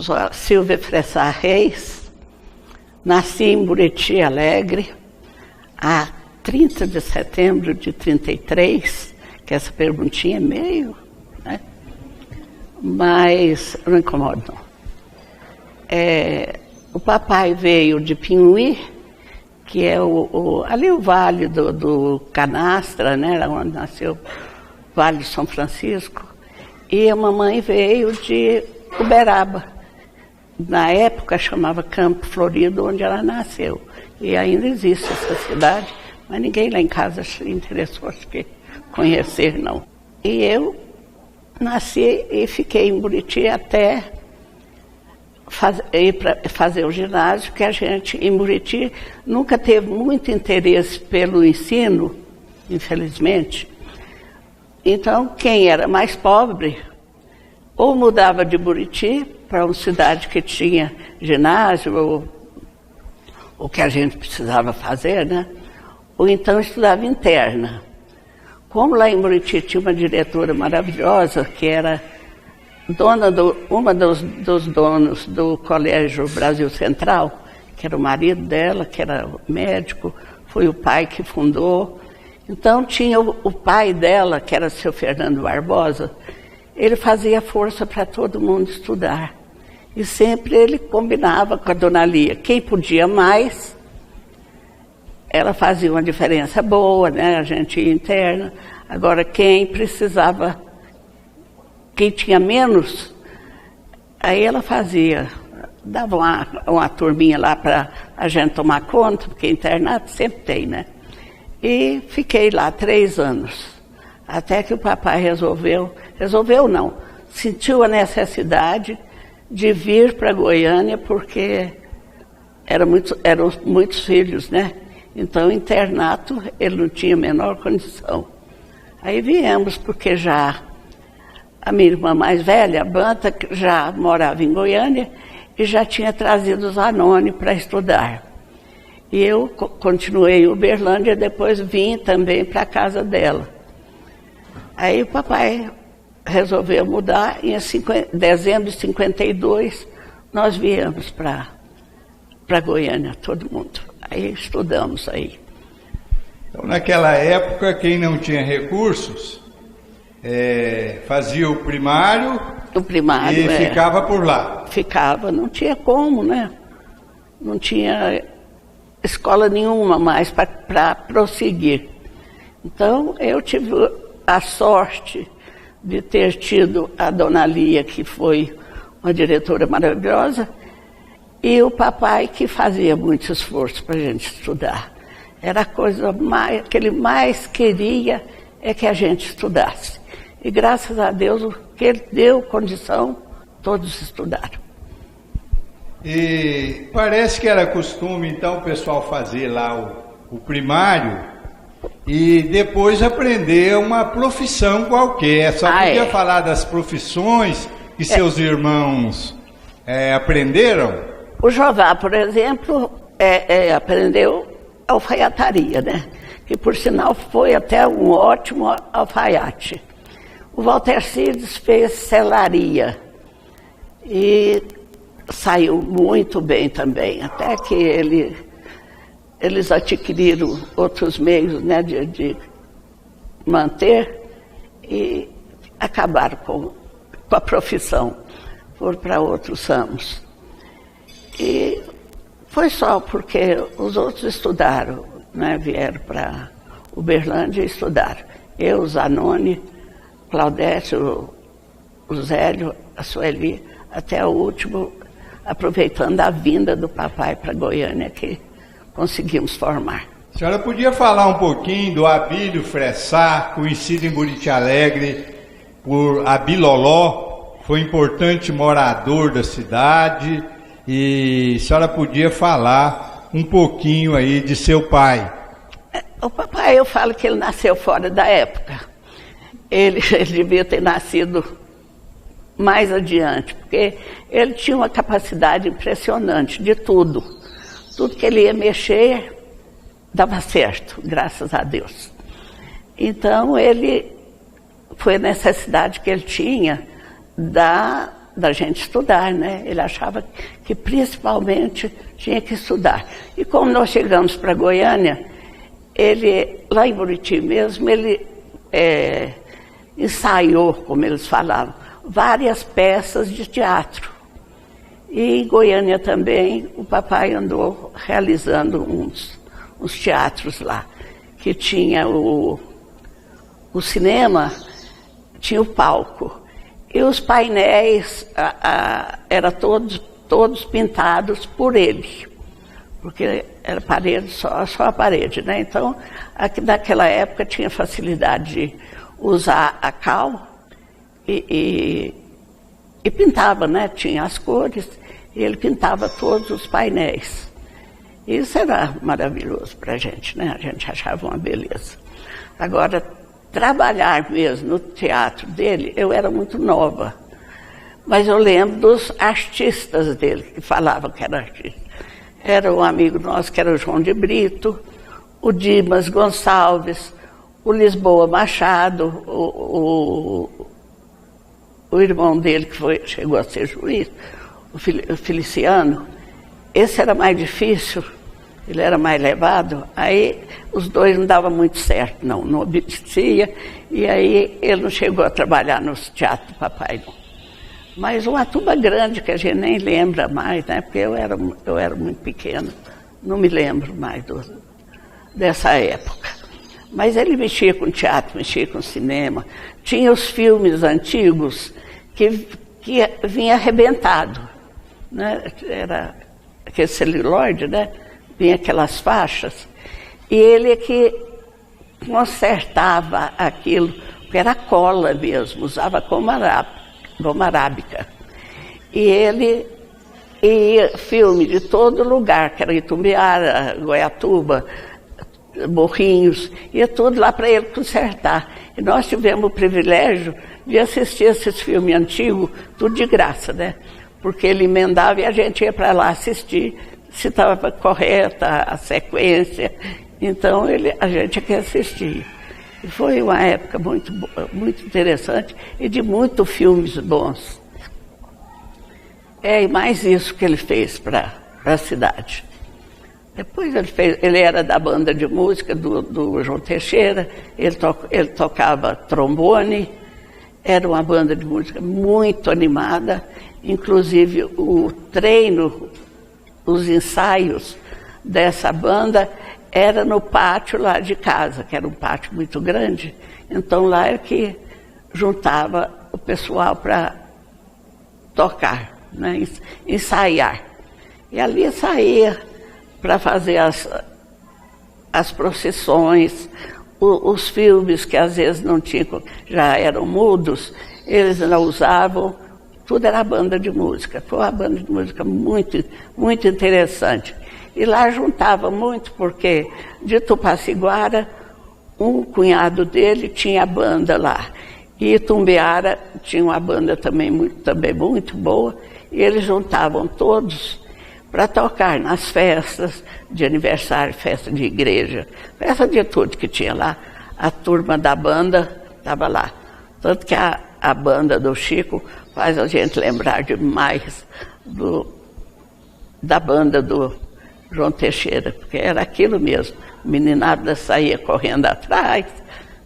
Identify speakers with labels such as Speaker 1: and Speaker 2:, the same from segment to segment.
Speaker 1: sou a Silvia Fressá Reis, nasci em Buriti Alegre, a 30 de setembro de 33, que essa perguntinha é meio, né? Mas não incomoda, não. O papai veio de Pinhuí, que é ali o vale do Canastra, né? Onde nasceu o Vale de São Francisco. E a mamãe veio de Uberaba. Na época chamava Campo Florido, onde ela nasceu. E ainda existe essa cidade, mas ninguém lá em casa se interessou, acho que conhecer, não. E eu nasci e fiquei em Buriti até ir para fazer o ginásio, que a gente, em Buriti, nunca teve muito interesse pelo ensino, infelizmente. Então, quem era mais pobre, ou mudava de Buriti para uma cidade que tinha ginásio, ou o que a gente precisava fazer, né? Ou então estudava interna. Como lá em Buriti tinha uma diretora maravilhosa, que era uma dos donos do Colégio Brasil Central, que era o marido dela, que era médico, foi o pai que fundou. Então tinha o pai dela, que era o seu Fernando Barbosa, ele fazia força para todo mundo estudar. E sempre ele combinava com a dona Lia. Quem podia mais, ela fazia uma diferença boa, né? A gente ia interna. Agora quem precisava, quem tinha menos, aí ela dava uma turminha lá para a gente tomar conta, porque internato sempre tem, né? E fiquei lá 3 anos, até que o papai resolveu não, sentiu a necessidade de vir para Goiânia, porque eram muitos filhos, né? Então, internato, ele não tinha a menor condição. Aí viemos, porque já a minha irmã mais velha, a Banta, já morava em Goiânia e já tinha trazido os Zanoni para estudar. E eu continuei em Uberlândia, depois vim também para a casa dela. Aí o papai resolveu mudar, e em dezembro de 52 nós viemos para Goiânia, todo mundo. Aí estudamos aí.
Speaker 2: Então, naquela época, quem não tinha recursos fazia o primário e ficava por lá.
Speaker 1: Ficava, não tinha como, né? Não tinha escola nenhuma mais para prosseguir. Então, eu tive a sorte de ter tido a dona Lia, que foi uma diretora maravilhosa, e o papai, que fazia muito esforço para a gente estudar. Era a coisa que ele mais queria, é que a gente estudasse. E graças a Deus, o que ele deu condição, todos estudaram.
Speaker 2: E parece que era costume, então, o pessoal fazer lá o primário e depois aprender uma profissão qualquer. Só podia falar das profissões que seus irmãos aprenderam?
Speaker 1: O Jová, por exemplo, aprendeu alfaiataria, né? Que, por sinal, foi até um ótimo alfaiate. O Walter Cides fez selaria e saiu muito bem também, até que eles adquiriram outros meios, né, de manter e acabaram com a profissão, foram para outros ramos. E foi só porque os outros estudaram, né, vieram para Uberlândia e estudaram. Eu, o Zanoni, Claudécio, o Zélio, a Sueli, até o último, aproveitando a vinda do papai para Goiânia, que conseguimos formar.
Speaker 2: A senhora podia falar um pouquinho do Abílio Fressá, conhecido em Buriti Alegre por Abiloló, foi importante morador da cidade, e a senhora podia falar um pouquinho aí de seu pai.
Speaker 1: O papai, eu falo que ele nasceu fora da época. Ele devia ter nascido mais adiante, porque ele tinha uma capacidade impressionante de tudo. Tudo que ele ia mexer dava certo, graças a Deus. Então, foi a necessidade que ele tinha da gente estudar, né? Ele achava que principalmente tinha que estudar. E como nós chegamos para Goiânia, ele, lá em Buriti mesmo, ele ensaiou, como eles falavam, várias peças de teatro. E em Goiânia também, o papai andou realizando uns teatros lá, que tinha o cinema, tinha o palco. E os painéis eram todos pintados por ele, porque era parede, só a parede, né? Então, naquela época tinha facilidade de usar a cal e pintava, né? Tinha as cores e ele pintava todos os painéis. Isso era maravilhoso para a gente, né? A gente achava uma beleza. Agora, trabalhar mesmo no teatro dele, eu era muito nova. Mas eu lembro dos artistas dele, que falavam que era artista. Era um amigo nosso, que era o João de Brito, o Dimas Gonçalves, o Lisboa Machado, o irmão dele, que chegou a ser juiz, o Feliciano. Esse era mais difícil, ele era mais levado, aí os dois não davam muito certo, não obedecia, e aí ele não chegou a trabalhar no teatro do papai, não. Mas uma turma grande que a gente nem lembra mais, né? Porque eu era muito pequena, não me lembro mais dessa época. Mas ele mexia com teatro, mexia com cinema, tinha os filmes antigos que vinha arrebentado, né? Era aquele celulóide, né? Vinha aquelas faixas, e ele é que consertava aquilo, porque era cola mesmo, usava goma arábica. E ele ia filme de todo lugar, que era Itumbiara, Goiatuba, Morrinhos, ia tudo lá para ele consertar. E nós tivemos o privilégio de assistir esses filmes antigos, tudo de graça, né? Porque ele emendava e a gente ia para lá assistir, se estava correta a sequência. Então a gente quer assistir. E foi uma época muito interessante e de muitos filmes bons. E mais isso que ele fez para a cidade. Depois ele era da banda de música do João Teixeira, ele tocava trombone, era uma banda de música muito animada, inclusive o treino, os ensaios dessa banda era no pátio lá de casa, que era um pátio muito grande, então lá é que juntava o pessoal para tocar, né, ensaiar. E ali saía para fazer as procissões, os filmes que às vezes não tinham, já eram mudos, eles não usavam, tudo era banda de música. Foi uma banda de música muito, muito interessante. E lá juntava muito, porque de Tupaciguara, um cunhado dele tinha banda lá. E Itumbiara tinha uma banda também muito boa, e eles juntavam todos para tocar nas festas de aniversário, festa de igreja, festa de tudo que tinha lá. A turma da banda estava lá. Tanto que a banda do Chico faz a gente lembrar demais da banda do João Teixeira, porque era aquilo mesmo. A meninada saía correndo atrás,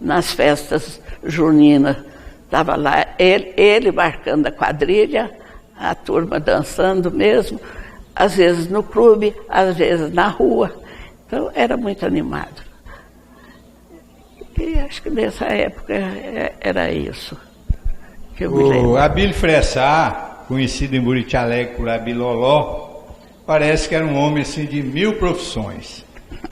Speaker 1: nas festas juninas, estava lá ele marcando a quadrilha, a turma dançando mesmo, às vezes no clube, às vezes na rua. Então era muito animado. E acho que nessa época era isso que eu me lembro.
Speaker 2: O Abílio Fressá, conhecido em Buriti Alegre por Abiloló, parece que era um homem assim, de 1000 profissões.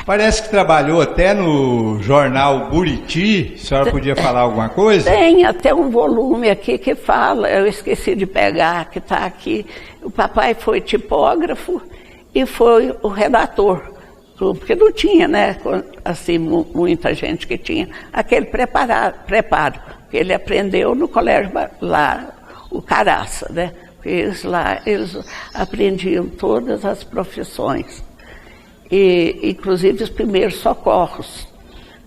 Speaker 2: Parece que trabalhou até no jornal Buriti. A senhora podia falar alguma coisa?
Speaker 1: Tem até um volume aqui que fala, eu esqueci de pegar, que está aqui. O papai foi tipógrafo e foi o redator, porque não tinha, né, assim, muita gente que tinha aquele preparo, que ele aprendeu no colégio lá, o Caraça, né? Porque eles aprendiam todas as profissões. E, inclusive, os primeiros socorros.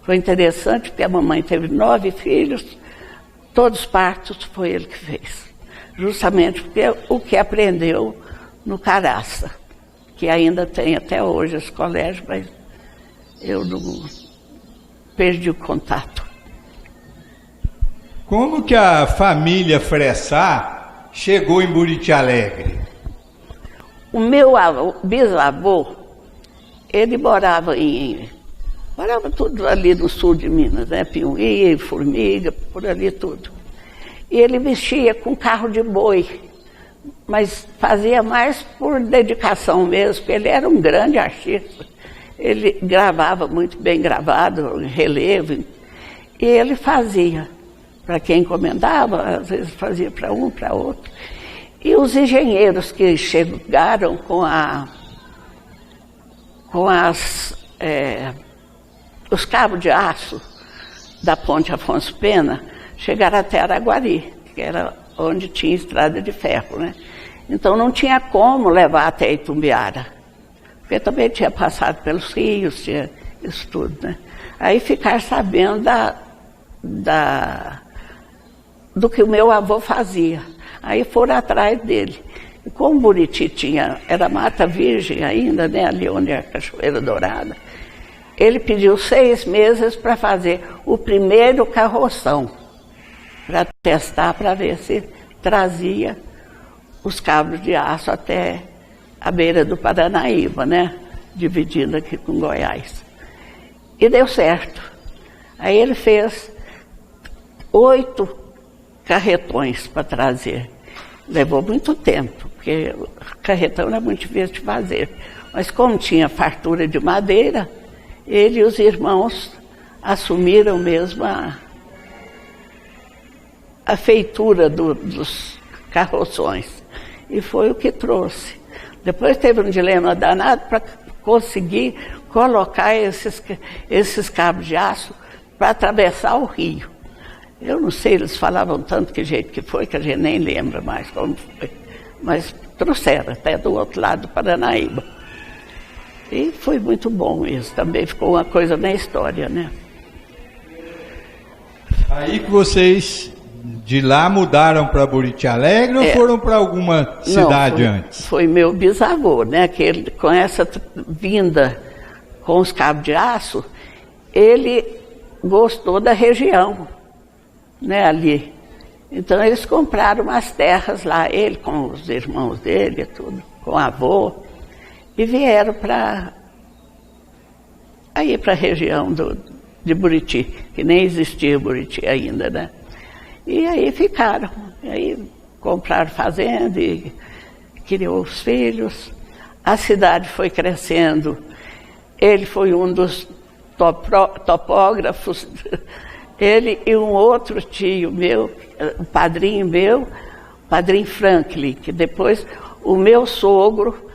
Speaker 1: Foi interessante, porque a mamãe teve 9 filhos, todos os partos foi ele que fez. justamente porque o que aprendeu no Caraça, que ainda tem até hoje esse colégio, mas eu não perdi o contato.
Speaker 2: Como que a família Fressá chegou em Buriti Alegre?
Speaker 1: O meu bisavô, ele morava tudo ali no sul de Minas, né? Piuí, Formiga, por ali tudo. E ele mexia com carro de boi, mas fazia mais por dedicação mesmo, porque ele era um grande artista. Ele gravava muito bem gravado, relevo, e ele fazia para quem encomendava, às vezes fazia para um, para outro. E os engenheiros que chegaram os cabos de aço da Ponte Afonso Pena, chegaram até Araguari, que era onde tinha estrada de ferro, né? Então não tinha como levar até Itumbiara, porque também tinha passado pelos rios, tinha isso tudo, né? Aí ficar sabendo do que o meu avô fazia. Aí foram atrás dele. E como Buriti era mata virgem ainda, né? Ali onde é a Cachoeira Dourada, ele pediu 6 meses para fazer o primeiro carroção, para testar, para ver se trazia os cabos de aço até a beira do Paranaíba, né? Dividindo aqui com Goiás. E deu certo. Aí ele fez 8 carretões para trazer. Levou muito tempo, porque carretão era muito difícil de fazer. Mas como tinha fartura de madeira, ele e os irmãos assumiram mesmo a feitura dos carroções. E foi o que trouxe. Depois teve um dilema danado para conseguir colocar esses cabos de aço para atravessar o rio. Eu não sei, eles falavam tanto que jeito que foi, que a gente nem lembra mais como foi. Mas trouxeram até do outro lado do Paranaíba. E foi muito bom isso, também ficou uma coisa na história, né?
Speaker 2: Aí que vocês de lá mudaram para Buriti Alegre ou foram para alguma cidade antes?
Speaker 1: Foi meu bisavô, né? Que ele, com essa vinda com os cabos de aço, ele gostou da região, né? Ali. Então eles compraram umas terras lá, ele com os irmãos dele, tudo, com o avô, e vieram para a região de Buriti, que nem existia Buriti ainda, né? E aí ficaram, aí compraram fazenda e criou os filhos. A cidade foi crescendo. Ele foi um dos topógrafos, ele e um outro tio meu, o padrinho Franklin, que depois o meu sogro,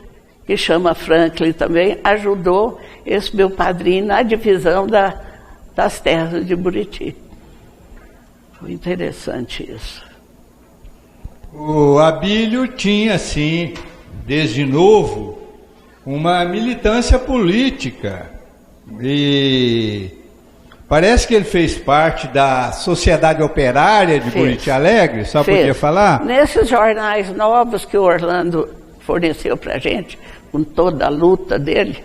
Speaker 1: que chama Franklin também, ajudou esse meu padrinho na divisão das terras de Buriti. Foi interessante isso.
Speaker 2: O Abílio tinha, assim, desde novo, uma militância política. E parece que ele fez parte da Sociedade Operária de Buriti Alegre, só podia falar?
Speaker 1: Nesses jornais novos que o Orlando forneceu para a gente, com toda a luta dele,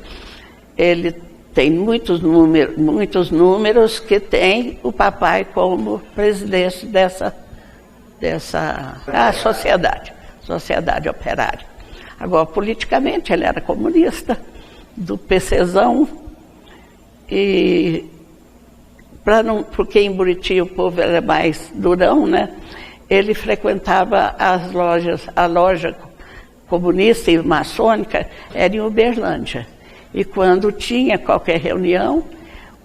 Speaker 1: ele tem muitos números que tem o papai como presidente dessa sociedade operária. Agora, politicamente, ele era comunista, do PCzão, e porque em Buriti o povo era mais durão, né? Ele frequentava a loja comunista e maçônica, era em Uberlândia. E quando tinha qualquer reunião,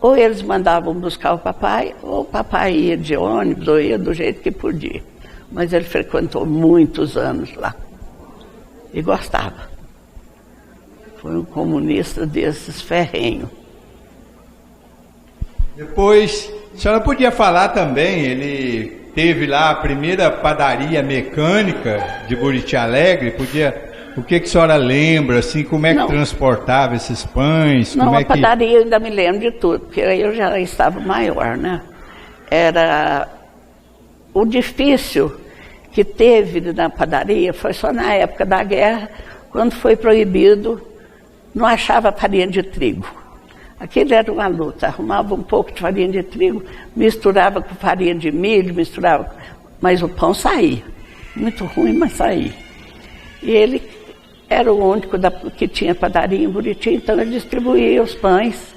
Speaker 1: ou eles mandavam buscar o papai, ou o papai ia de ônibus, ou ia do jeito que podia. Mas ele frequentou muitos anos lá. E gostava. Foi um comunista desses ferrenhos.
Speaker 2: Depois, a senhora podia falar também, ele teve lá a primeira padaria mecânica de Buriti Alegre, o que a senhora lembra, assim, como é que transportava esses pães?
Speaker 1: Não, a padaria eu ainda me lembro de tudo, porque eu já estava maior, né? O difícil que teve na padaria foi só na época da guerra, quando foi proibido, não achava farinha de trigo. Aquilo era uma luta, arrumava um pouco de farinha de trigo, misturava com farinha de milho, mas o pão saía. Muito ruim, mas saía. E ele era o único que tinha padaria em Buriti, então ele distribuía os pães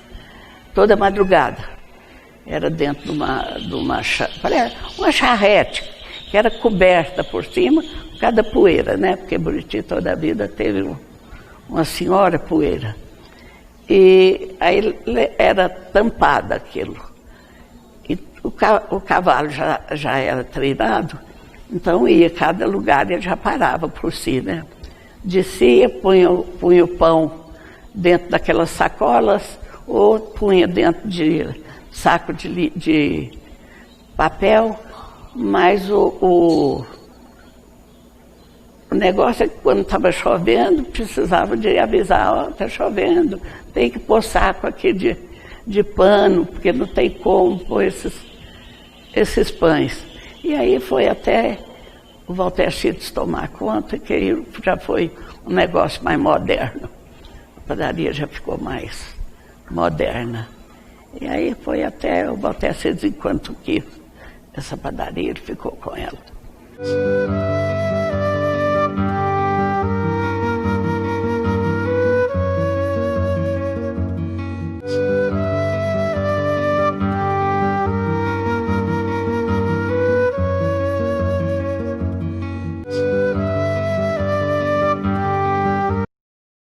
Speaker 1: toda madrugada. Era dentro de uma charrete, que era coberta por cima por causa da poeira, né? Porque Buriti toda a vida teve uma senhora poeira. E aí era tampada aquilo. E o cavalo já era treinado, então ia a cada lugar e ele já parava por si, né? Descia, punha o pão dentro daquelas sacolas ou punha dentro de saco de papel, mas o negócio é que quando estava chovendo, precisava de avisar, ó, está chovendo, tem que pôr saco aqui de pano, porque não tem como pôr esses pães. E aí foi até o Walter Schitz tomar conta, que aí já foi um negócio mais moderno. A padaria já ficou mais moderna. E aí foi até o Walter Schitz, enquanto que essa padaria ele ficou com ela.